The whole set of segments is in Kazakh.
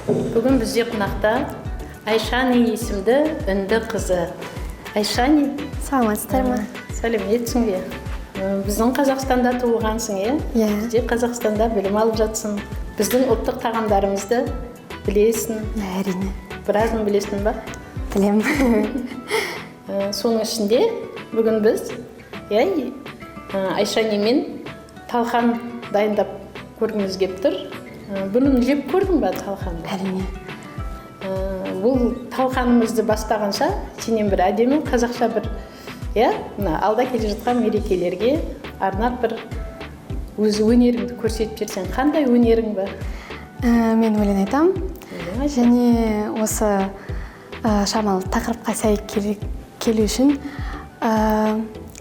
Бүгін бізде қонақта Айшани есімді үнді қызы. Айшани, саламатсыздар ма? сәлеметсің бе? Біздің Қазақстанда туылғансың, е? Иә. Бізде Қазақстанда білім алып жатсың. Біздің ұлттық тағамдарымызды білесің. Әрине. Біразын білесің ба? Білем. Соның ішінде бүгін біз Айшанимен талқан дайындап көргіміз келіп тұр. Бұны жеп көрдің ба талқанды? Әрине. Бұл талқанымызды бастағанша сенен бір әдемі қазақша бір алда келе жатқан мерекелерге арнап бір өз өнеріңді көрсетіп берсең, қандай өнерің бар? Мен өлең айтам. Және осы шамалы тақырыпқа сай келу үшін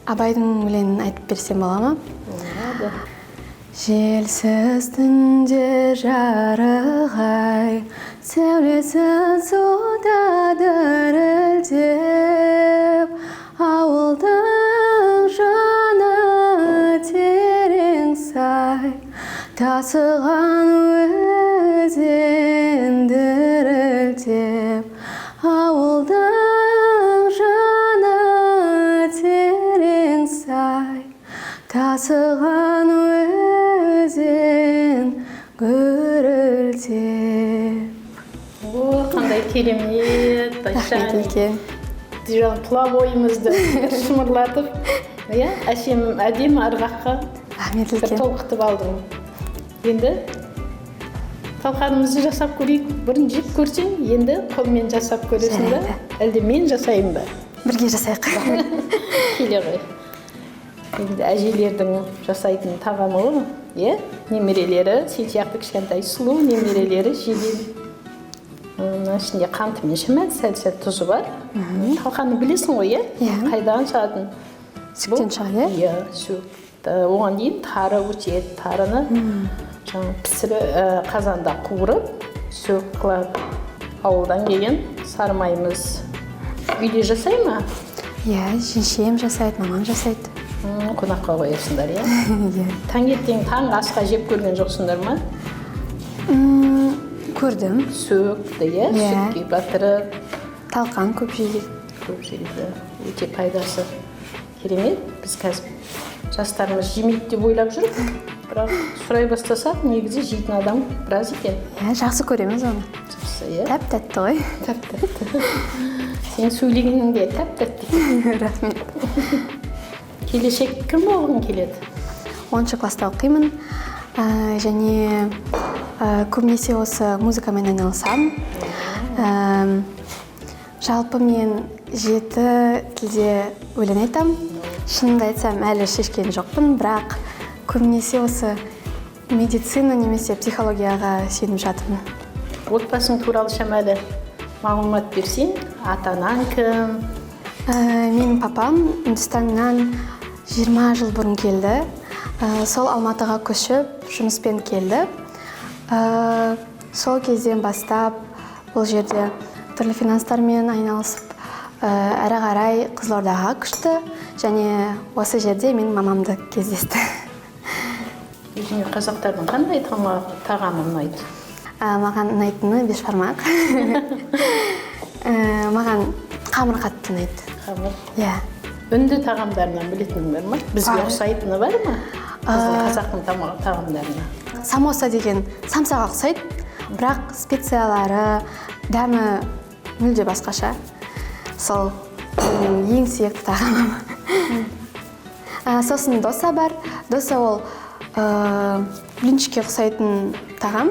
Абайдың өлеңін айтып берсем бола ма? Болады. Желсіз түнде жарық-ай, сәулесі суда дірілдеп, ауылдың жаны терең сай, тасыған өзен дірілдеп, ауылдың жаны терең сай, тасыған өзен гүрілдеп. Қандай керемет, Айшани. Тұла бойымызды шымырлатып, әдемі ырғаққа бір толқытып алдың. Енді талқанымызды жасап көрейік. Бұрын жеп көрсең, енді қолмен жасап көресің ба? Әлде мен жасайын ба? Бірге жасайық. Келе ғой. Енді әжелердің жасайтын тағамы ғой, немерелері, сен сияқты кішкентай сұлу немерелері жеген. Ішінде қанты мен шімәт, сәл-сәл тұзы бар. Талқаны білесің ғой, қайдан шығатын? Сүттен шығады, сүт. Оған дейін тары өтеді. Тарыны қазанда қуырып, сөк қылып, ауылдан келген сарымайымыз үйде жасай ма? Жеңшем жасайды, мамам жасайды. Қонаққа қоясыңдар, Таңертең таңғы асқа жеп көрген жоқсыңдар ма? Көрдім. Сөкті, сүтке батырып. Талқан көп жейді. Көп жейді. Өте пайдасы керемет. Біз қазір жастарымыз жемейді деп ойлап жүріп, бірақ сұрай бастасақ, негізі жейтін адам біраз екен. Жақсы көреміз оны. Тәп-тәтті ғой. Тәп-тәтті. Сен сөйлегеніңде тәп-тәтті. Рахмет. Келешек кім болғың келеді? 10 класста оқимын. Және көбінесе осы музыкамен айналысам. Жалпы мен 7 тілде өлең айтам. Шынымды айтсам, әлі шешкен жоқпын, бірақ көбінесе осы медицина немесе психологияға сеніп жатырмын. Отбасың туралы шамалы мағлұмат берсең, ата-анаң кім? Менің папам Үндістаннан 20 жыл бұрын келді. Сол Алматыға көшіп, жұмыспен келді. Сол кезден бастап бұл жерде түрлі финанстармен айналысып, әрі қарай Қызылордаға көшті. Және осы жерде мен мамамды кездесті. Өзіңе қазақтардың қандай тағамы ұнайды? Маған ұнайтыны бешбармақ. Маған қамыр қатты ұнайды. Қамыр? Үнді тағамдарынан білетінің бар ма? Бізге ұқсайтыны бар ма? Қазақтың тағамдарына. Самоса деген самсаға ұқсайды, бірақ специялары, дәмі мүлде басқаша. Сол ең сүйікті тағамым. Сосын доса бар. Доса ол блинчикке ұқсайтын тағам.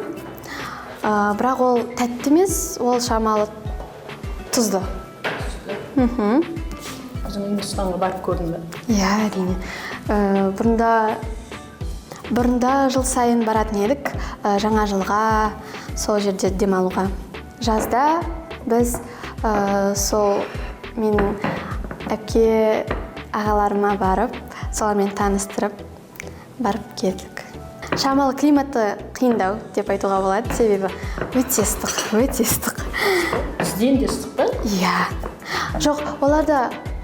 Бірақ ол тәтті емес, ол шамалы тұзды. Өзің Үндістанға барып көрдің бе? Әрине. Бұрында жыл сайын баратын едік, жаңа жылға, сол жерде демалуға. Жазда біз сол менің әпке ағаларыма барып, солармен таныстырып, барып келдік. Шамалы климаты қиындау деп айтуға болады, себебі өте ыстық. Бізден де ыстық па? Жоқ, оларда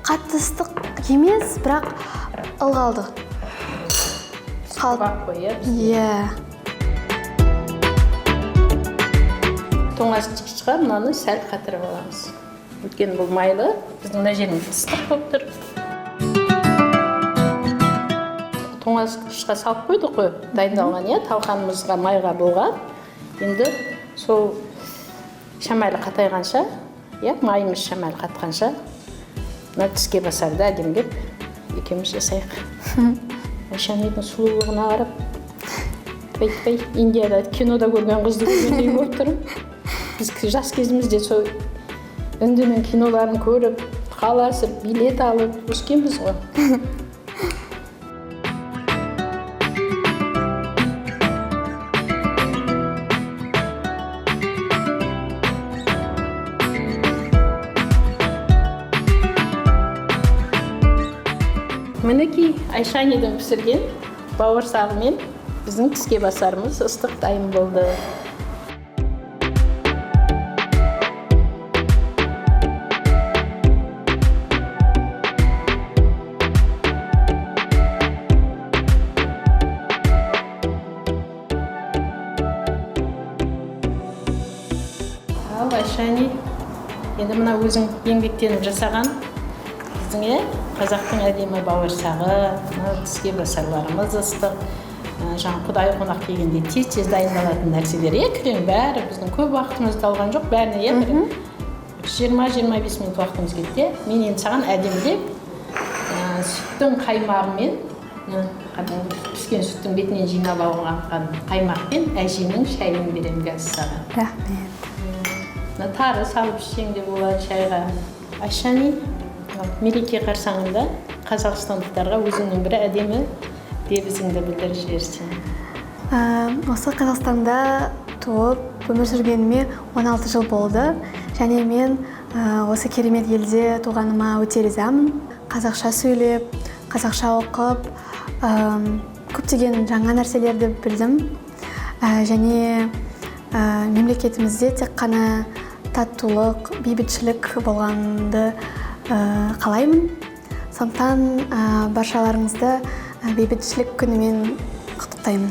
қатты ыстық емес, бірақ ылғалды. Қабақ қой, тоңазытқышқа мынаны сәл қатырып аламыз. Өйткені бұл майлы, біздің мына жеріміз ыстық болып тұр. Тоңазытқышқа салып қойдық қой, дайындалған, талқанымызға майға болған. Енді сол шамайлы қатайғанша, майымыз шамайлы қатқанша, мына тіске басарды әдемдеп екеуміз жасайық. Айшанидің сұлулығына қарап, тпай, Индияда кинода көрген қызды көргендей болып тұрмын. Біз жас кезімізде сол үндінің киноларын көріп, қаласып, билет алып, өскенбіз ғой. Мінекей Айшанидің пісірген бауырсағымен біздің тіске басарымыз ыстық дайын болды. Ал Айшани, енді мына өзің еңбектеніп жасаған біздің қазақтың әдемі бауырсағы, тіске басарларымыз ыстық. Жаңа Құдай қонақ келгенде тез дайындалатын нәрселер. Кілең бәрі біздің көп уақытымызды алған жоқ, бәріне 20-25 минут уақытымыз кетті. Мен енді саған әдемілеп сүттің қаймағымен, піскен сүттің бетінен жинап алынған қаймақпен әженің шайын беремін қазір саған. Рахмет. Тары салып ішсең де болады шайға. Айшани, мереке қарсаңында қазақстандықтарға өзіңнің бір әдемі лебізіңді білдіріп жіберсең. Осы Қазақстанда туып өмір сүргеніме 16 жыл болды. Және мен осы керемет елде туғаныма өте ризамын. Қазақша сөйлеп, қазақша оқып, көптеген жаңа нәрселерді білдім. Және мемлекетімізде тек қана татулық, бейбітшілік болғанды қалаймын. Сондықтан баршаларыңызды бейбітшілік күнімен құттықтаймын.